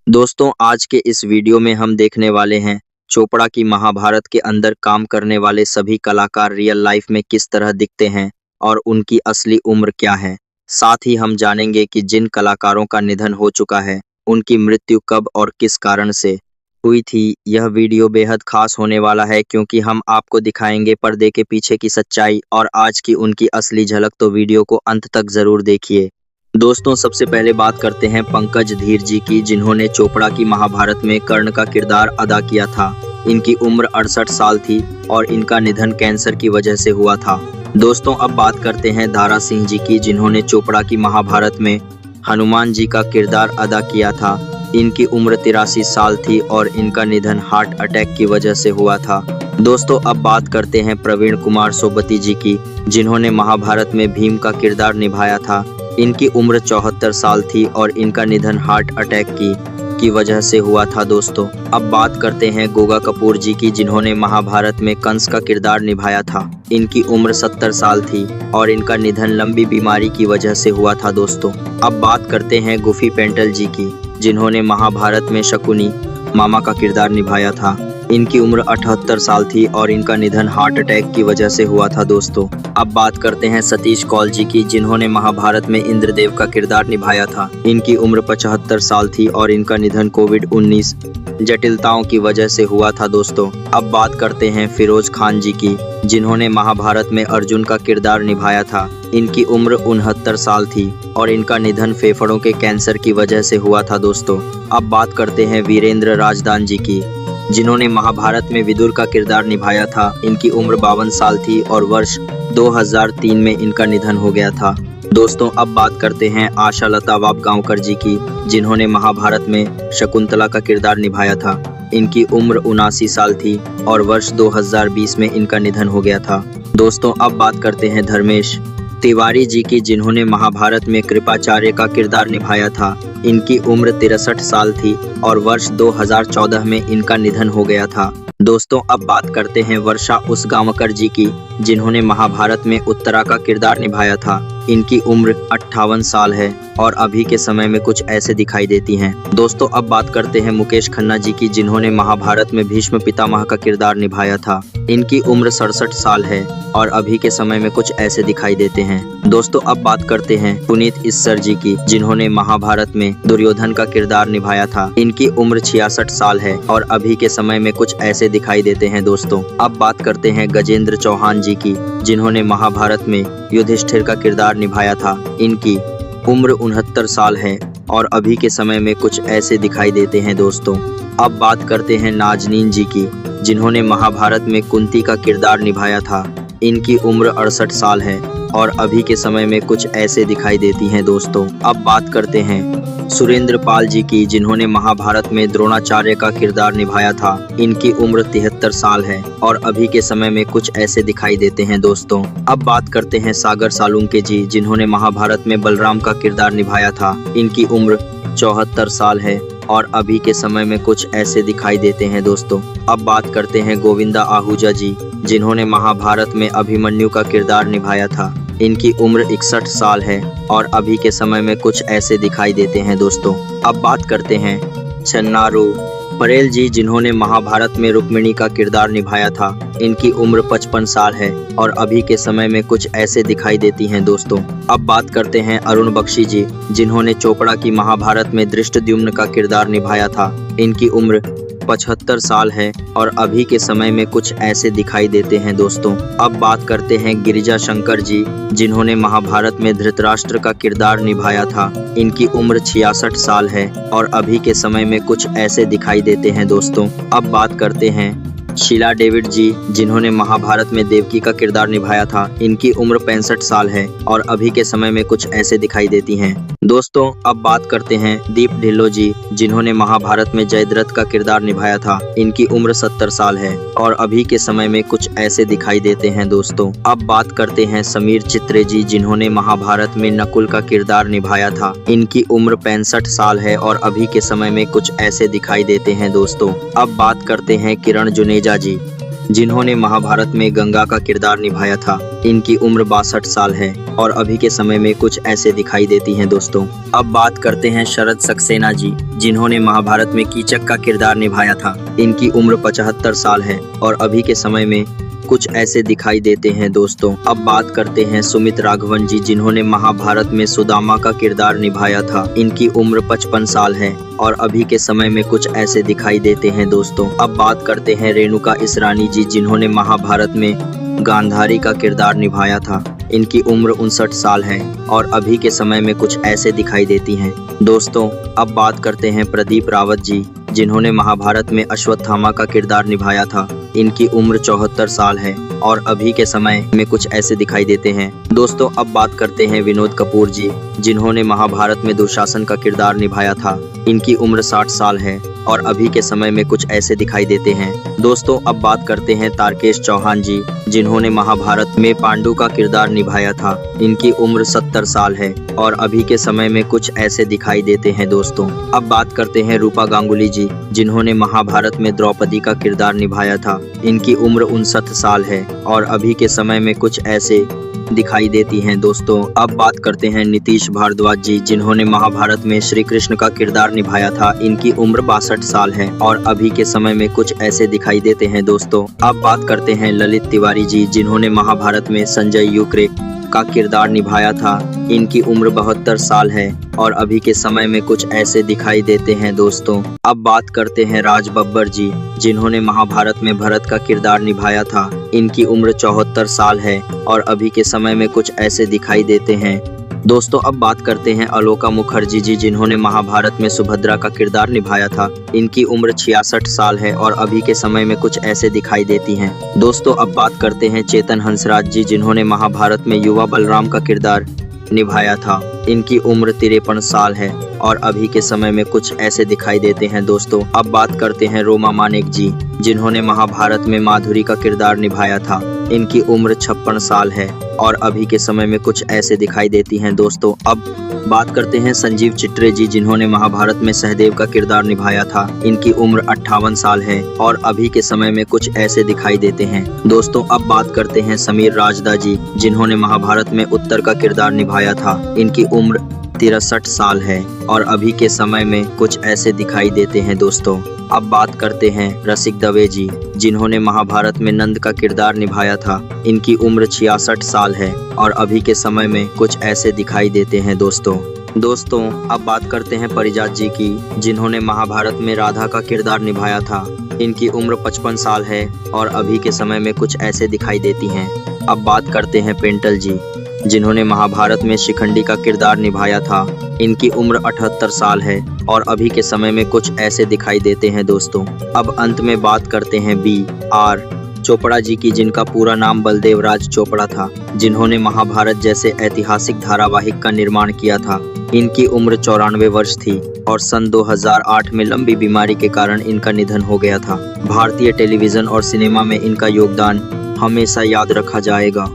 दोस्तों आज के इस वीडियो में हम देखने वाले हैं चोपड़ा की महाभारत के अंदर काम करने वाले सभी कलाकार रियल लाइफ में किस तरह दिखते हैं और उनकी असली उम्र क्या है। साथ ही हम जानेंगे कि जिन कलाकारों का निधन हो चुका है उनकी मृत्यु कब और किस कारण से हुई थी। यह वीडियो बेहद खास होने वाला है क्योंकि हम आपको दिखाएंगे पर्दे के पीछे की सच्चाई और आज की उनकी असली झलक, तो वीडियो को अंत तक जरूर देखिए। दोस्तों सबसे पहले बात करते हैं पंकज धीर जी की, जिन्होंने चोपड़ा की महाभारत में कर्ण का किरदार अदा किया था। इनकी उम्र 68 साल थी और इनका निधन कैंसर की वजह से हुआ था। दोस्तों अब बात करते हैं दारा सिंह जी की, जिन्होंने चोपड़ा की महाभारत में हनुमान जी का किरदार अदा किया था। इनकी उम्र 83 साल थी और इनका निधन हार्ट अटैक की वजह से हुआ था। दोस्तों अब बात करते हैं प्रवीण कुमार सोबती जी की, जिन्होंने महाभारत में भीम का किरदार निभाया था। इनकी उम्र 74 साल थी और इनका निधन हार्ट अटैक की वजह से हुआ था। दोस्तों अब बात करते हैं गोगा कपूर जी की, जिन्होंने महाभारत में कंस का किरदार निभाया था। इनकी उम्र 70 साल थी और इनका निधन लंबी बीमारी की वजह से हुआ था। दोस्तों अब बात करते हैं गुफी पेंटल जी की, जिन्होंने महाभारत में शकुनी मामा का किरदार निभाया था। इनकी उम्र 78 साल थी और इनका निधन हार्ट अटैक की वजह से हुआ था। दोस्तों अब बात करते हैं सतीश कौल जी की, जिन्होंने महाभारत में इंद्रदेव का किरदार निभाया था। इनकी उम्र 75 साल थी और इनका निधन कोविड-19 जटिलताओं की वजह से हुआ था। दोस्तों अब बात करते हैं फिरोज खान जी की, जिन्होंने महाभारत में अर्जुन का किरदार निभाया था। इनकी उम्र 69 साल थी और इनका निधन फेफड़ों के कैंसर की वजह से हुआ था। दोस्तों अब बात करते हैं वीरेंद्र राजदान जी की, जिन्होंने महाभारत में विदुर का किरदार निभाया था। इनकी उम्र 52 साल थी और वर्ष 2003 में इनका निधन हो गया था। दोस्तों अब बात करते हैं आशा लता वाबगांवकर जी की, जिन्होंने महाभारत में शकुंतला का किरदार निभाया था। इनकी उम्र 79 साल थी और वर्ष 2020 में इनका निधन हो गया था। दोस्तों अब बात करते हैं धर्मेश तिवारी जी की, जिन्होंने महाभारत में कृपाचार्य का किरदार निभाया था। इनकी उम्र 63 साल थी और वर्ष 2014 में इनका निधन हो गया था। दोस्तों अब बात करते हैं वर्षा उसगांवकर जी की, जिन्होंने महाभारत में उत्तरा का किरदार निभाया था। इनकी उम्र 58 साल है और अभी के समय में कुछ ऐसे दिखाई देती हैं। दोस्तों अब बात करते हैं मुकेश खन्ना जी की, जिन्होंने महाभारत में भीष्म पितामह का किरदार निभाया था। इनकी उम्र 67 साल है और अभी के समय में कुछ ऐसे दिखाई देते हैं। दोस्तों अब बात करते हैं पुनीत इस्सर जी की, जिन्होंने महाभारत में दुर्योधन का किरदार निभाया था। इनकी उम्र 66 साल है और अभी के समय में कुछ ऐसे दिखाई देते हैं। दोस्तों अब बात करते हैं गजेंद्र चौहान जी की, जिन्होंने महाभारत में युधिष्ठिर का किरदार निभाया था। इनकी उम्र 69 साल है और अभी के समय में कुछ ऐसे दिखाई देते हैं। दोस्तों अब बात करते हैं नाजनीन जी की, जिन्होंने महाभारत में कुंती का किरदार निभाया था। इनकी उम्र 68 साल है और अभी के समय में कुछ ऐसे दिखाई देती हैं। दोस्तों अब बात करते हैं सुरेंद्र पाल जी की, जिन्होंने महाभारत में द्रोणाचार्य का किरदार निभाया था। इनकी उम्र 73 साल है और अभी के समय में कुछ ऐसे दिखाई देते हैं। दोस्तों अब बात करते हैं सागर सालुंके जी, जिन्होंने महाभारत में बलराम का किरदार निभाया था। इनकी उम्र 74 साल है और अभी के समय में कुछ ऐसे दिखाई देते हैं। दोस्तों अब बात करते हैं गोविंदा आहूजा जी, जिन्होंने महाभारत में अभिमन्यु का किरदार निभाया था। इनकी उम्र 61 साल है और अभी के समय में कुछ ऐसे दिखाई देते हैं। दोस्तों अब बात करते हैं छन्नारू परेल जी, जिन्होंने महाभारत में रुक्मिणी का किरदार निभाया था। इनकी उम्र 55 साल है और अभी के समय में कुछ ऐसे दिखाई देती हैं। दोस्तों अब बात करते हैं अरुण बख्शी जी, जिन्होंने चोपड़ा की महाभारत में धृष्टद्युम्न का किरदार निभाया था। इनकी उम्र 75 साल है और अभी के समय में कुछ ऐसे दिखाई देते हैं। दोस्तों अब बात करते हैं गिरिजा शंकर जी, जिन्होंने महाभारत में धृतराष्ट्र का किरदार निभाया था। इनकी उम्र 66 साल है और अभी के समय में कुछ ऐसे दिखाई देते हैं। दोस्तों अब बात करते हैं शीला डेविड जी, जिन्होंने महाभारत में देवकी का किरदार निभाया था। इनकी उम्र 65 साल है और अभी के समय में कुछ ऐसे दिखाई देती हैं। दोस्तों अब बात करते हैं दीप ढिल्लो जी, जिन्होंने महाभारत में जयद्रथ का किरदार निभाया था। इनकी उम्र 70 साल है और अभी के समय में कुछ ऐसे दिखाई देते हैं। दोस्तों अब बात करते हैं समीर चित्रे जी, जिन्होंने महाभारत में नकुल का किरदार निभाया था। इनकी उम्र 65 साल है और अभी के समय में कुछ ऐसे दिखाई देते हैं। दोस्तों अब बात करते हैं किरण जुनेजा जी, जिन्होंने महाभारत में गंगा का किरदार निभाया था। इनकी उम्र 62 साल है और अभी के समय में कुछ ऐसे दिखाई देती हैं दोस्तों। अब बात करते हैं शरद सक्सेना जी, जिन्होंने महाभारत में कीचक का किरदार निभाया था। इनकी उम्र 75 साल है और अभी के समय में कुछ ऐसे दिखाई देते हैं दोस्तों। अब बात करते हैं सुमित राघवन जी, जिन्होंने महाभारत में सुदामा का किरदार निभाया था। इनकी उम्र 55 साल है और अभी के समय में कुछ ऐसे दिखाई देते हैं दोस्तों। अब बात करते हैं रेणुका इसरानी जी, जिन्होंने महाभारत में गांधारी का किरदार निभाया था। इनकी उम्र 59 साल है और अभी के समय में कुछ ऐसे दिखाई देती हैं दोस्तों। अब बात करते हैं प्रदीप रावत जी, जिन्होंने महाभारत में अश्वत्थामा का किरदार निभाया था। इनकी उम्र 74 साल है और अभी के समय में कुछ ऐसे दिखाई देते हैं दोस्तों। अब बात करते हैं विनोद कपूर जी, जिन्होंने महाभारत में दुशासन का किरदार निभाया था। इनकी उम्र 60 साल है और अभी के समय में कुछ ऐसे दिखाई देते हैं दोस्तों। अब बात करते हैं तारकेश चौहान जी, जिन्होंने महाभारत में पांडु का किरदार निभाया था। इनकी उम्र 70 साल है और अभी के समय में कुछ ऐसे दिखाई देते हैं दोस्तों। अब बात करते हैं रूपा गांगुली जी, जिन्होंने महाभारत में द्रौपदी का किरदार निभाया था। इनकी उम्र 59 साल है और अभी के समय में कुछ ऐसे दिखाई देती हैं दोस्तों। अब बात करते हैं नीतीश भारद्वाज जी, जिन्होंने महाभारत में श्री कृष्ण का किरदार निभाया था। इनकी उम्र 62 साल है और अभी के समय में कुछ ऐसे दिखाई देते हैं दोस्तों। अब बात करते हैं ललित तिवारी जी, जिन्होंने महाभारत में संजय युक्रे का किरदार निभाया था। इनकी उम्र 72 साल है और अभी के समय में कुछ ऐसे दिखाई देते हैं दोस्तों। अब बात करते हैं राज बब्बर जी, जिन्होंने महाभारत में भरत का किरदार निभाया था। इनकी उम्र 74 साल है और अभी के समय में कुछ ऐसे दिखाई देते हैं दोस्तों। अब बात करते हैं अलोका मुखर्जी जी, जिन्होंने महाभारत में सुभद्रा का किरदार निभाया था। इनकी उम्र 66 साल है और अभी के समय में कुछ ऐसे दिखाई देती हैं दोस्तों। अब बात करते हैं चेतन हंसराज जी, जिन्होंने महाभारत में युवा बलराम का किरदार निभाया था। इनकी उम्र 53 साल है और अभी के समय में कुछ ऐसे दिखाई देते हैं दोस्तों। अब बात करते हैं रोमा मानेक जी, जिन्होंने महाभारत में माधुरी का किरदार निभाया था। इनकी उम्र 56 साल है और अभी के समय में कुछ ऐसे दिखाई देती हैं दोस्तों। अब बात करते हैं संजीव चित्रे जी, जिन्होंने महाभारत में सहदेव का किरदार निभाया था। इनकी उम्र 58 साल है और अभी के समय में कुछ ऐसे दिखाई देते हैं दोस्तों। अब बात करते हैं समीर राजदा जी, जिन्होंने महाभारत में उत्तर का किरदार निभाया था। इनकी उम्र 63 साल है और अभी के समय में कुछ ऐसे दिखाई देते हैं दोस्तों। अब बात करते हैं रसिक दवे जी, जिन्होंने महाभारत में नंद का किरदार निभाया था। इनकी उम्र 66 साल है और अभी के समय में कुछ ऐसे दिखाई देते हैं दोस्तों। अब बात करते हैं परिजात जी की, जिन्होंने महाभारत में राधा का किरदार निभाया था। इनकी उम्र 55 साल है और अभी के समय में कुछ ऐसे दिखाई देती हैं। अब बात करते हैं पेंटल जी, जिन्होंने महाभारत में शिखंडी का किरदार निभाया था। इनकी उम्र 78 साल है और अभी के समय में कुछ ऐसे दिखाई देते हैं दोस्तों। अब अंत में बात करते हैं B.R. चोपड़ा जी की, जिनका पूरा नाम बलदेव राज चोपड़ा था, जिन्होंने महाभारत जैसे ऐतिहासिक धारावाहिक का निर्माण किया था। इनकी उम्र 94 वर्ष थी और सन 2008 में लंबी बीमारी के कारण इनका निधन हो गया था। भारतीय टेलीविजन और सिनेमा में इनका योगदान हमेशा याद रखा जाएगा।